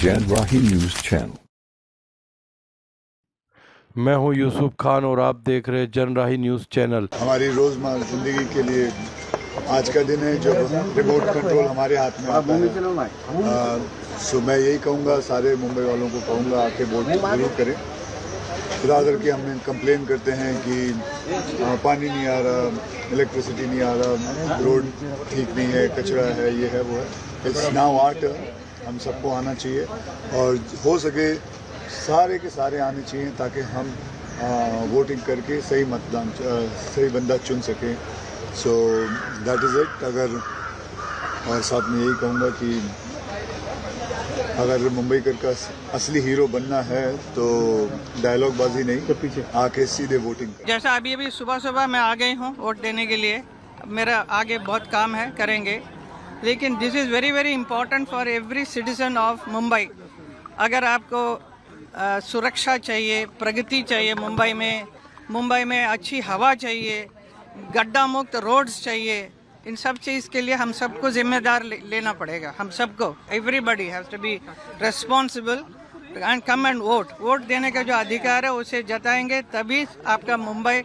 जनराही news channel. मैं हूं यूसुफ खान और आप देख रहे हैं जनराही न्यूज चैनल। हमारी रोजमर्रा जिंदगी के लिए आज का दिन है जब रिमोट कंट्रोल हमारे हाथ में आता है। सो मैं यही कहूँगा, सारे मुंबई वालों को कहूँगा, आके वोट जरूर करें। ज़्यादातर कि हम कंप्लेन करते हैं कि पानी नहीं आ रहा, इलेक्ट्रिसिटी नहीं आ रहा, रोड ठीक नहीं है, कचरा है, ये है वो है। इट्स नाउ आवर टर्न, हम सबको आना चाहिए और हो सके सारे के सारे आने चाहिए ताकि हम वोटिंग करके सही मतदान सही बंदा चुन सकें। So that is it. और साथ में यही कहूँगा कि अगर मुंबई का असली हीरो बनना है तो डायलॉग बाजी नहीं, आके सीधे वोटिंग। जैसा अभी सुबह मैं आ गई हूँ वोट देने के लिए। मेरा आगे बहुत काम है, करेंगे, लेकिन this is very very important for every citizen of Mumbai. अगर आपको सुरक्षा चाहिए, प्रगति चाहिए मुंबई में अच्छी हवा चाहिए, गड्ढा मुक्त रोड्स चाहिए, इन सब चीज़ के लिए हम सबको जिम्मेदार लेना पड़ेगा। हम सबको, everybody has to be responsible and come and vote देने का जो अधिकार है उसे जताएंगे, तभी आपका मुंबई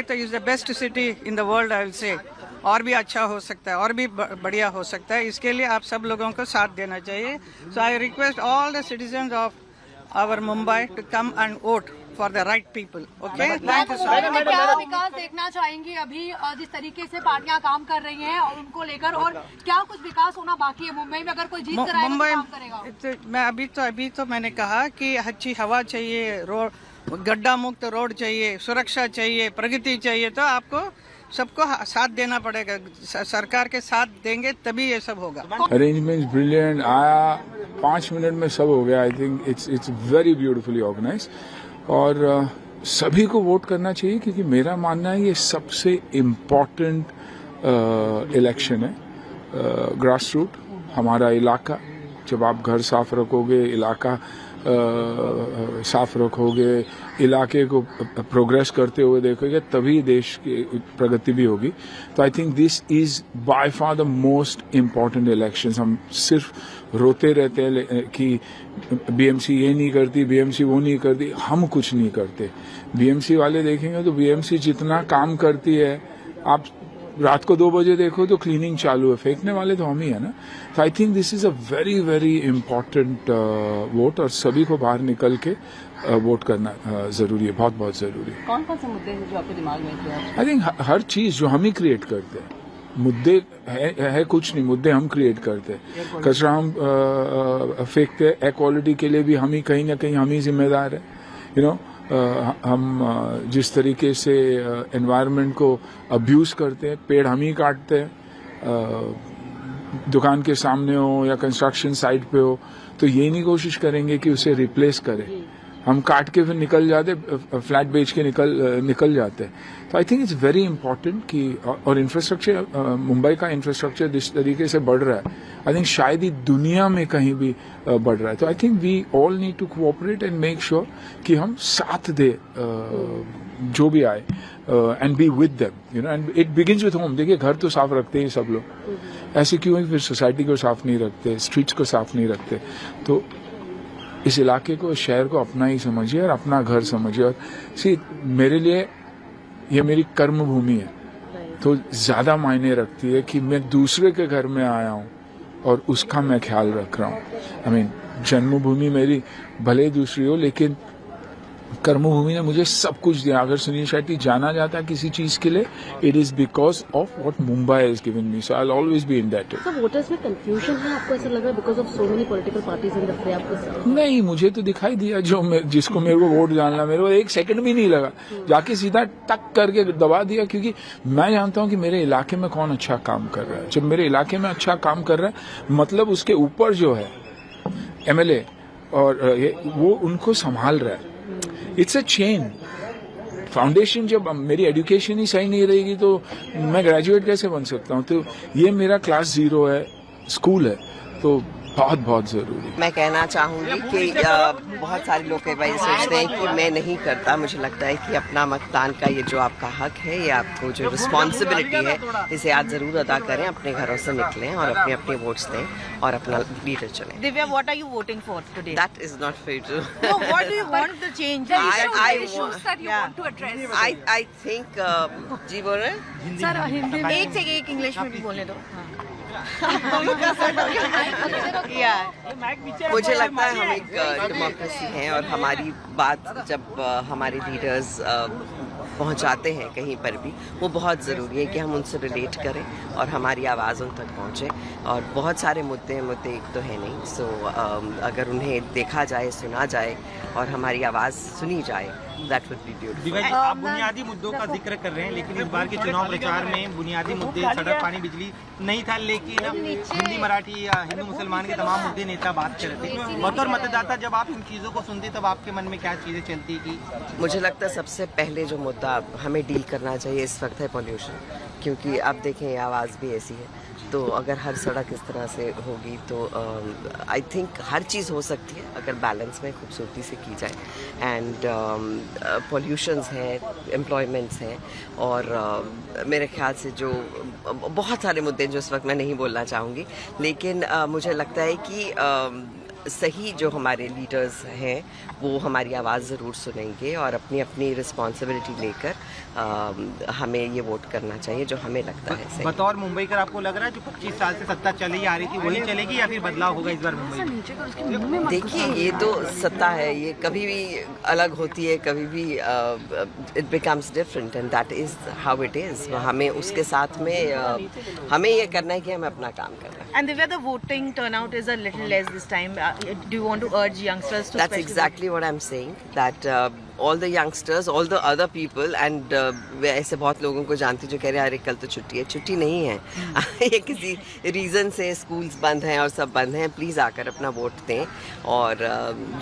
तो is the best city in the world, I will say. और भी अच्छा हो सकता है, और भी बढ़िया हो सकता है। इसके लिए आप सब लोगों को साथ देना चाहिए। So I request all the citizens of our Mumbai to come and vote for the right people. Okay, thank you so much. क्या विकास देखना चाहेंगे अभी जिस तरीके से पार्टियां काम कर रही हैं और उनको लेकर, और क्या कुछ विकास होना बाकी है मुंबई में? अगर कोई जीत कर आएगा तो काम करेगा? मैं अभी तो मैंने कहा कि अच्छी हवा चाहिए, रोड गड्ढा मुक्त रोड चाहिए, सुरक्षा चाहिए, प्रगति चाहिए, तो आपको सबको साथ देना पड़ेगा। सरकार के साथ देंगे तभी ये सब होगा। अरेंजमेंट्स ब्रिलियंट, आया 5 मिनट में सब हो गया। I think it's very beautifully organise और सभी को वोट करना चाहिए क्योंकि मेरा मानना है ये सबसे इम्पोर्टेंट इलेक्शन है। ग्रास रूट, हमारा इलाका, जब आप घर साफ रखोगे, इलाका साफ रखोगे, इलाके को प्रोग्रेस करते हुए देखोगे, तभी देश की प्रगति भी होगी। तो I think this is by far the most important elections. हम सिर्फ रोते रहते हैं कि बीएमसी ये नहीं करती, बीएमसी वो नहीं करती, हम कुछ नहीं करते। बीएमसी वाले देखेंगे तो बीएमसी जितना काम करती है, आप रात को 2 बजे देखो तो क्लीनिंग चालू है, फेंकने वाले तो हम ही है ना। तो I think this is a very very important vote और सभी को बाहर निकल के वोट करना जरूरी है, बहुत बहुत जरूरी है। कौन से मुद्दे हैं जो आपके दिमाग में हैं? आई थिंक हर चीज जो हम ही क्रिएट करते हैं। मुद्दे है कुछ नहीं, मुद्दे हम क्रिएट करते हैं। कचरा हम फेंकते हैं, एयर क्वालिटी के लिए भी हम ही कहीं ना कहीं हम ही जिम्मेदार है। यू नो, हम जिस तरीके से एनवायरनमेंट को अब्यूज करते हैं, पेड़ हम ही काटते हैं, दुकान के सामने हो या कंस्ट्रक्शन साइट पे हो, तो ये नहीं कोशिश करेंगे कि उसे रिप्लेस करें। हम काट के फिर निकल जाते, फ्लैट बेच के निकल जाते हैं। तो I think it's very important कि, और इंफ्रास्ट्रक्चर, मुंबई का इंफ्रास्ट्रक्चर जिस तरीके से बढ़ रहा है, आई थिंक शायद ही दुनिया में कहीं भी बढ़ रहा है। तो I think we all need to cooperate and make sure कि हम साथ दे जो भी आए and be with them, you know, and it begins with home. देखिए, घर तो साफ रखते हैं सब लोग, ऐसे क्यों है फिर सोसाइटी को साफ नहीं रखते, स्ट्रीट्स को साफ नहीं रखते? तो इस इलाके को, इस शहर को अपना ही समझिए और अपना घर समझिए। और मेरे लिए ये मेरी कर्म भूमि है, तो ज्यादा मायने रखती है कि मैं दूसरे के घर में आया हूँ और उसका मैं ख्याल रख रहा हूँ। आई मीन, जन्मभूमि मेरी भले दूसरी हो, लेकिन कर्मभूमि ने मुझे सब कुछ दिया। अगर सुनील शेट्टी जाना जाता है किसी चीज के लिए, it is because of what Mumbai has given me, so I will always be indebted. So voters में कंफ्यूजन है, आपको ऐसा लग रहा है because of so many political parties in the फ्रे? आपको नहीं, मुझे तो दिखाई दिया जिसको मेरे को वोट डालना, मेरे को 1 सेकंड भी नहीं लगा, जाके सीधा टक करके दबा दिया, क्योंकि मैं जानता हूं कि मेरे इलाके में कौन अच्छा काम कर रहा है। जब मेरे इलाके में अच्छा काम कर रहा है, मतलब उसके ऊपर जो है एमएलए और वो उनको संभाल रहा है। It's a chain foundation. जब मेरी एजुकेशन ही सही नहीं रहेगी तो मैं ग्रेजुएट कैसे बन सकता हूँ? तो ये मेरा क्लास 0 है, स्कूल है, तो बहुत बहुत जरूरी। मैं कहना चाहूँगी कि बहुत सारे लोग कई बार सोचते हैं कि मैं नहीं करता। मुझे लगता है कि अपना मतदान का ये जो आपका हक है, ये आपको जो रिस्पॉन्सिबिलिटी है, इसे आप जरूर अदा करें। अपने घरों से निकलें और अपने अपने वोट्स दें और अपना लीडर चुनें। Divya, what are you voting for today? That is not fair to. No, what do you want the change? I issues that you want to address. I think जी बोल रहे हैं? सर हिंदी में एक से एक इंग्लिश में भी बोलने दो। मुझे लगता है हम एक डेमोक्रेसी हैं और हमारी बात जब हमारे लीडर्स पहुंचाते हैं कहीं पर भी, वो बहुत ज़रूरी है कि हम उनसे रिलेट करें और हमारी आवाज़ उन तक पहुंचे। और बहुत सारे मुद्दे एक तो है नहीं, सो अगर उन्हें देखा जाए, सुना जाए और हमारी आवाज़ सुनी जाए, दैट वुड बी ब्यूटीफुल। आप बुनियादी मुद्दों का जिक्र कर रहे हैं, लेकिन इस बार के चुनाव प्रचार में बुनियादी मुद्दे सड़क, पानी, बिजली नहीं था, लेकिन हिंदी, मराठी या हिंदू मुसलमान के तमाम मुद्दे नेता बात करते थे। बतौर मतदाता जब आप इन चीज़ों को सुनते तब आपके मन में क्या चीज़ें चलती थी? मुझे लगता है सबसे पहले जो मुद्दा हमें डील करना चाहिए इस वक्त है पॉल्यूशन, क्योंकि आप देखें आवाज़ भी ऐसी है। तो अगर हर सड़क इस तरह से होगी तो आई थिंक हर चीज़ हो सकती है अगर बैलेंस में खूबसूरती से की जाए। एंड पॉल्यूशंस हैं, एम्प्लॉयमेंट्स हैं और मेरे ख्याल से जो बहुत सारे मुद्दे जो इस वक्त मैं नहीं बोलना चाहूँगी, लेकिन मुझे लगता है कि सही जो हमारे लीडर्स हैं वो हमारी आवाज़ ज़रूर सुनेंगे और अपनी अपनी रिस्पॉन्सिबिलिटी लेकर हमें ये वोट करना चाहिए जो हमें लगता है सही। बतौर मुंबईकर आपको लग रहा है जो 25 साल से सत्ता चली आ रही थी वही चलेगी या फिर बदलाव होगा इस बार मुंबई में? देखिए, ये तो सत्ता है, ये कभी भी अलग होती है, कभी भी it becomes different and that is how it is. हमें उसके साथ में हमें ये करना है कि हमें अपना काम करना है। And Divya, the voting turnout is a little less this time. Do you want to urge youngsters to? That's exactly what I'm saying. That all the youngsters, all the other people, and मैं ऐसे बहुत लोगों को जानती हूँ जो कह रहे हैं अरे कल तो छुट्टी है। छुट्टी नहीं है। ये किसी रीज़न से स्कूल्स बंद हैं और सब बंद हैं। प्लीज़ आकर अपना वोट दें और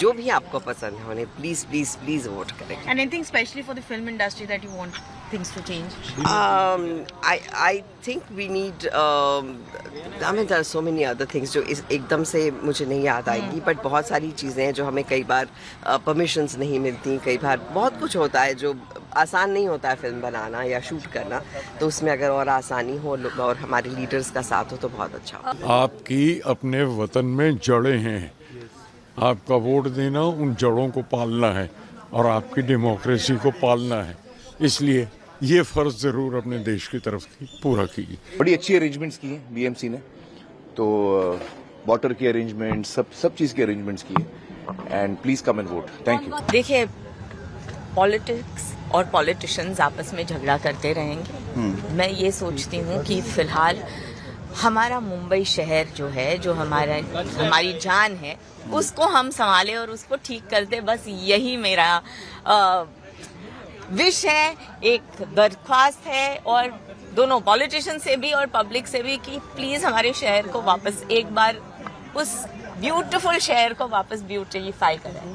जो भी आपको पसंद है उन्हें प्लीज़ प्लीज़ प्लीज़ वोट करें। And anything specially for the film industry that you want things to change? I think we need. I mean, there are so many other things जो एकदम से मुझे नहीं याद आएगी, बट बहुत सारी चीज़ें हैं जो हमें कई बार परमिशंस नहीं मिलती, कई बार बहुत कुछ होता है जो आसान नहीं होता है फिल्म बनाना या शूट करना, तो उसमें अगर और आसानी हो और हमारे लीडर्स का साथ हो तो बहुत अच्छा हो। आपकी अपने वतन में जड़ें हैं, आपका वोट देना उन जड़ों को पालना है और आपकी डेमोक्रेसी को पालना है, इसलिए ये फर्ज जरूर अपने देश की तरफ पूरा कीजिए। बड़ी अच्छी अरेंजमेंट्स की है बीएमसी ने, तो वाटर की अरेंजमेंट सब चीज़ की अरेंजमेंट्स की है and please come and vote. Thank you. देखिए, पॉलिटिक्स और पॉलिटिशियंस आपस में झगड़ा करते रहेंगे। मैं ये सोचती हूँ कि फिलहाल हमारा मुंबई शहर जो है, जो हमारी जान है, उसको हम संभालें और उसको ठीक करते, बस यही मेरा विश है, एक दरख्वास्त है और दोनों पॉलिटिशियन से भी और पब्लिक से भी कि प्लीज हमारे शहर को वापस एक बार उस ब्यूटीफुल शहर को वापस ब्यूटिफाई करें।